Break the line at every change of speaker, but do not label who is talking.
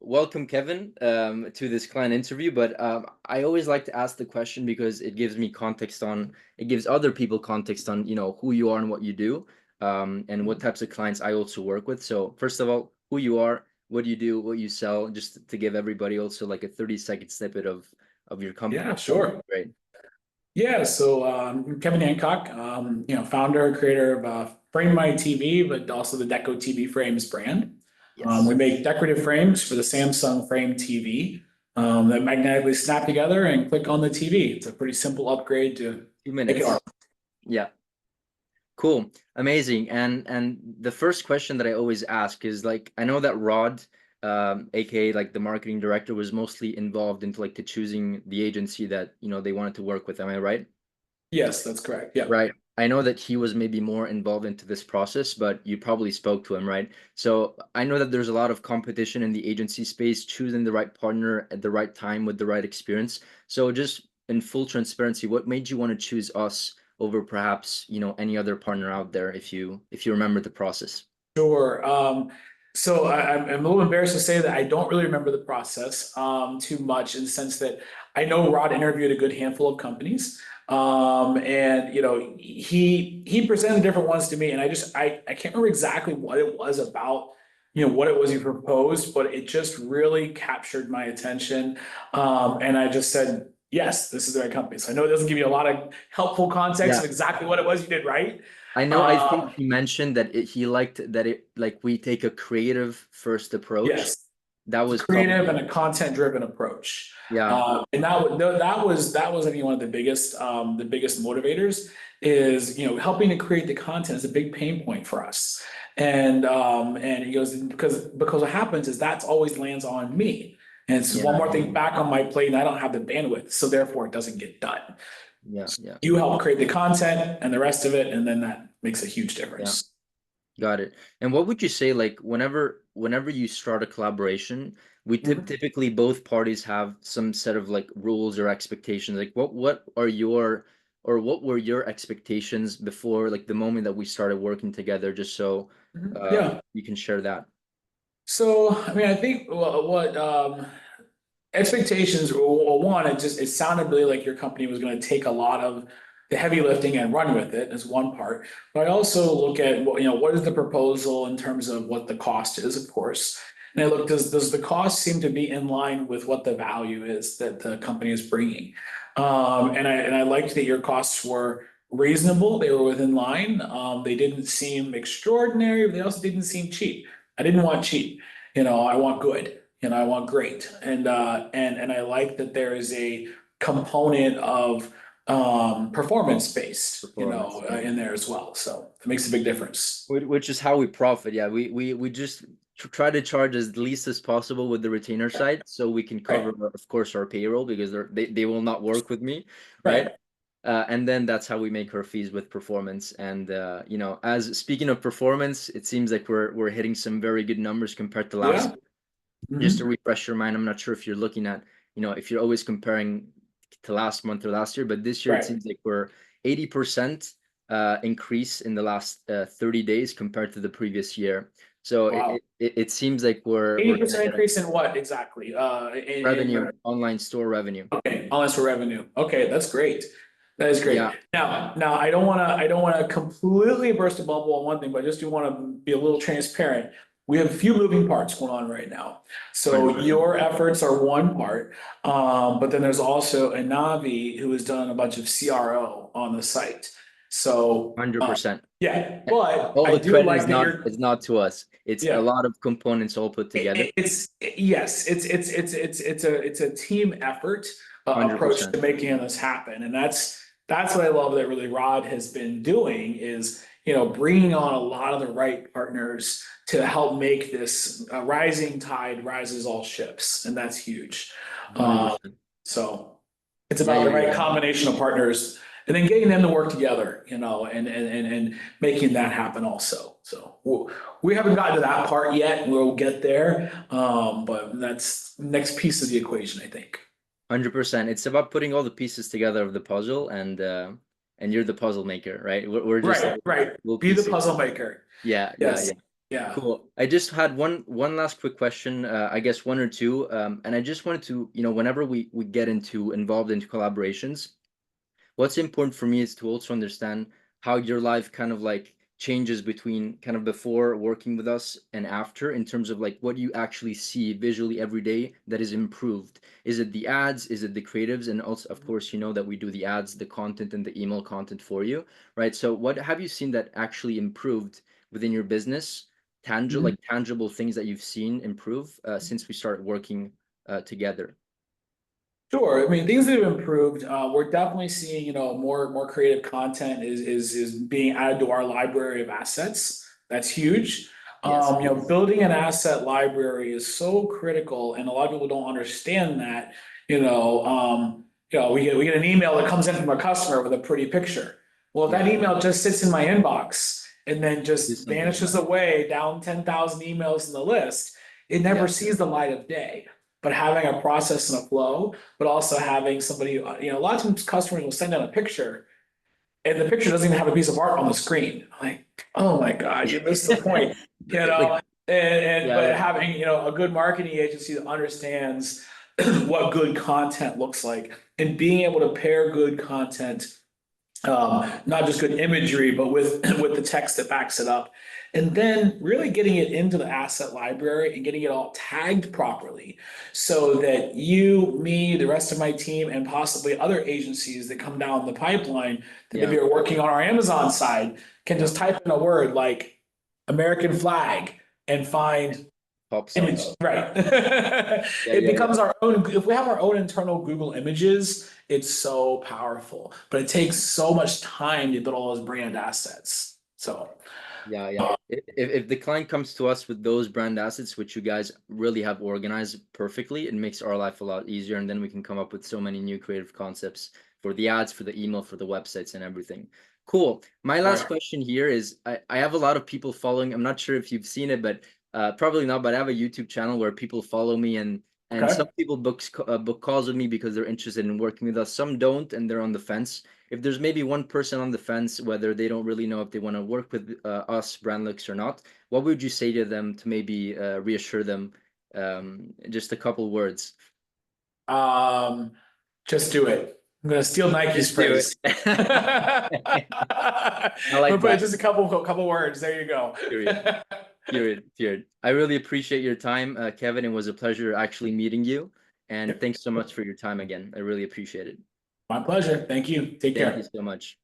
welcome, Kevin, to this client interview. But I always like to ask the question because it gives me context on, it gives other people context on, who you are and what you do, and what types of clients I also work with. So first of all, who you are, what you do, what you sell, just to give everybody also like a 30-second snippet of your company.
Yeah, sure.
Great.
Yeah, so I'm Kevin Hancock, founder, creator of Frame My TV, but also the Deco TV Frames brand. We
Yes.
make decorative frames for the Samsung Frame TV that magnetically snap together and click on the TV. It's a pretty simple upgrade to
Few
make it
minutes.
art.
Yeah. Cool. Amazing. And the first question that I always ask is like, I know that Rod, aka like the marketing director, was mostly involved into like the choosing the agency that, they wanted to work with. Am I right?
Yes, that's correct. Yeah.
Right. I know that he was maybe more involved into this process, but you probably spoke to him, right? So I know that there's a lot of competition in the agency space, choosing the right partner at the right time with the right experience. So just in full transparency, what made you want to choose us over perhaps, any other partner out there if you remember the process?
Sure. I'm a little embarrassed to say that I don't really remember the process too much in the sense that I know Rod interviewed a good handful of companies. And he presented different ones to me, and I can't remember exactly what it was about, what it was he proposed, but it just really captured my attention. And I just said, yes, this is the right company. So I know it doesn't give you a lot of helpful context
Yeah.
of exactly what it was you did right.
I know, I think
Um,
he mentioned that he liked that it like we take a creative first approach.
yes.
That
It's a
was
creative
probably,
and a content driven approach.
yeah,
And that was I think one of the biggest motivators is helping to create the content is a big pain point for us. And he goes, because what happens is that's always lands on me. And it's one
yeah,
more thing back on my plate and I don't have the bandwidth, so therefore it doesn't get done.
yeah, yeah,
You help create the content and the rest of it, and then that makes a huge
yeah.
difference.
Got it. And what would you say, like, whenever you start a collaboration, we
Mhm.
typically both parties have some set of like rules or expectations. Like, what are your or what were your expectations before like the moment that we started working together, just so
Mhm. Yeah.
you can share that.
So, I mean, I think what expectations, well, one, it sounded really like your company was going to take a lot of the heavy lifting and run with it as one part. But I also look at what is the proposal in terms of what the cost is, of course. And I look, does the cost seem to be in line with what the value is that the company is bringing? And I liked that your costs were reasonable. They were within line. They didn't seem extraordinary, but they also didn't seem cheap. I didn't want cheap. I want good. I want great. And I like that there is a component of performance based,
Performance. Yeah.
in there as well. So it makes a big difference.
Which is how we profit. Yeah, we just try to charge as least as possible with the retainer side, so we can cover,
Right.
of course, our payroll because they will not work with me, right?
Right.
And then that's how we make our fees with performance. And as speaking of performance, it seems like we're hitting some very good numbers compared to last
Yeah.
year. Just to
Hmm.
refresh your mind, I'm not sure if you're looking at, if you're always comparing to last month or last year, but this year it
Right.
seems like we're 80% increase in the last 30 days compared to the previous year. So
Wow.
it seems like we're
80%
gonna get
increase in what exactly? In
revenue,
revenue.
online store revenue.
Okay, unless for revenue. Okay, that's great. That is great.
Yeah,
Now I don't wanna completely burst a bubble on one thing, but I just do want to be a little transparent. We have a few moving parts going on right now. So
100%.
your efforts are one part, but then there's also a Navi who has done a bunch of CRO on the site. So
100%.
yeah, but
All
I
the
do
credit
like that
is
you're
not to us. It's a
yeah.
lot of components all put together.
It's yes, it's a team effort approach
100%.
to making this happen, and that's what I love that really Rod has been doing is bringing on a lot of the right partners to help make this rising tide rises all ships, and that's huge. Uh,
100%.
so it's
Yeah,
about the
yeah,
right
yeah.
combination of partners and then getting them to work together, and making that happen also. So we haven't gotten to that part yet. We'll get there. But that's next piece of the equation, I think.
100%. It's about putting all the pieces together of the puzzle, and you're the puzzle maker, right? We're just
Right, right.
little
Be the
pieces.
puzzle maker.
Yeah, yeah,
Yes.
yeah.
Yeah.
Cool. I just had one last quick question, I guess one or two, and I just wanted to, whenever we get into involved into collaborations, what's important for me is to also understand how your life kind of like changes between kind of before working with us and after, in terms of like what you actually see visually every day that is improved. Is it the ads? Is it the creatives? And also, of course, you know that we do the ads, the content, and the email content for you, right? So what have you seen that actually improved within your business? Tangible,
Mhm.
like tangible things that you've seen improve since we started working together.
Sure. I mean, things that have improved. We're definitely seeing, more creative content is being added to our library of assets. That's huge.
Yes.
Building an asset library is so critical, and a lot of people don't understand that. We get an email that comes in from a customer with a pretty picture. Well, if that
Yeah.
email just sits in my inbox and then
Do
just
something
vanishes
about it.
away down 10,000 emails in the list, it never
Yeah.
sees the light of day. But having a process and a flow, but also having somebody, a lot of times customers will send out a picture and the picture doesn't even have a piece of art on the screen. Like, oh my God, you missed the point, you
Like,
know?
yeah,
But
yeah,
having, a good marketing agency that understands what good content looks like and being able to pair good content, not just good imagery, but with with the text that backs it up. And then really getting it into the asset library and getting it all tagged properly so that you, me, the rest of my team, and possibly other agencies that come down the pipeline that
yeah,
maybe are working on our Amazon side can
yeah.
just type in a word like American flag and find
Pops up.
image, right?
Yeah,
It
yeah, yeah.
becomes our own. If we have our own internal Google images, it's so powerful. But it takes so much time to build all those brand assets. So,
Yeah, yeah. If the client comes to us with those brand assets, which you guys really have organized perfectly, it makes our life a lot easier. And then we can come up with so many new creative concepts for the ads, for the email, for the websites and everything. Cool. My last
right.
question here is I have a lot of people following. I'm not sure if you've seen it, but probably not, but I have a YouTube channel where people follow me, and some
Okay.
people book calls with me because they're interested in working with us. Some don't, and they're on the fence. If there's maybe one person on the fence, whether they don't really know if they want to work with us, Brandlux, or not, what would you say to them to maybe reassure them? Just a couple words.
Um, just do it. I'm gonna steal Nike's
Just do
phrase. I'm
it. I
gonna
like
put
that.
just a couple words. There you go.
Period. Period. Period. I really appreciate your time, Kevin. It was a pleasure actually meeting you. And
Yep.
thanks so much for your time again. I really appreciate it.
My pleasure. Thank you. Take
Thank you
care.
so much.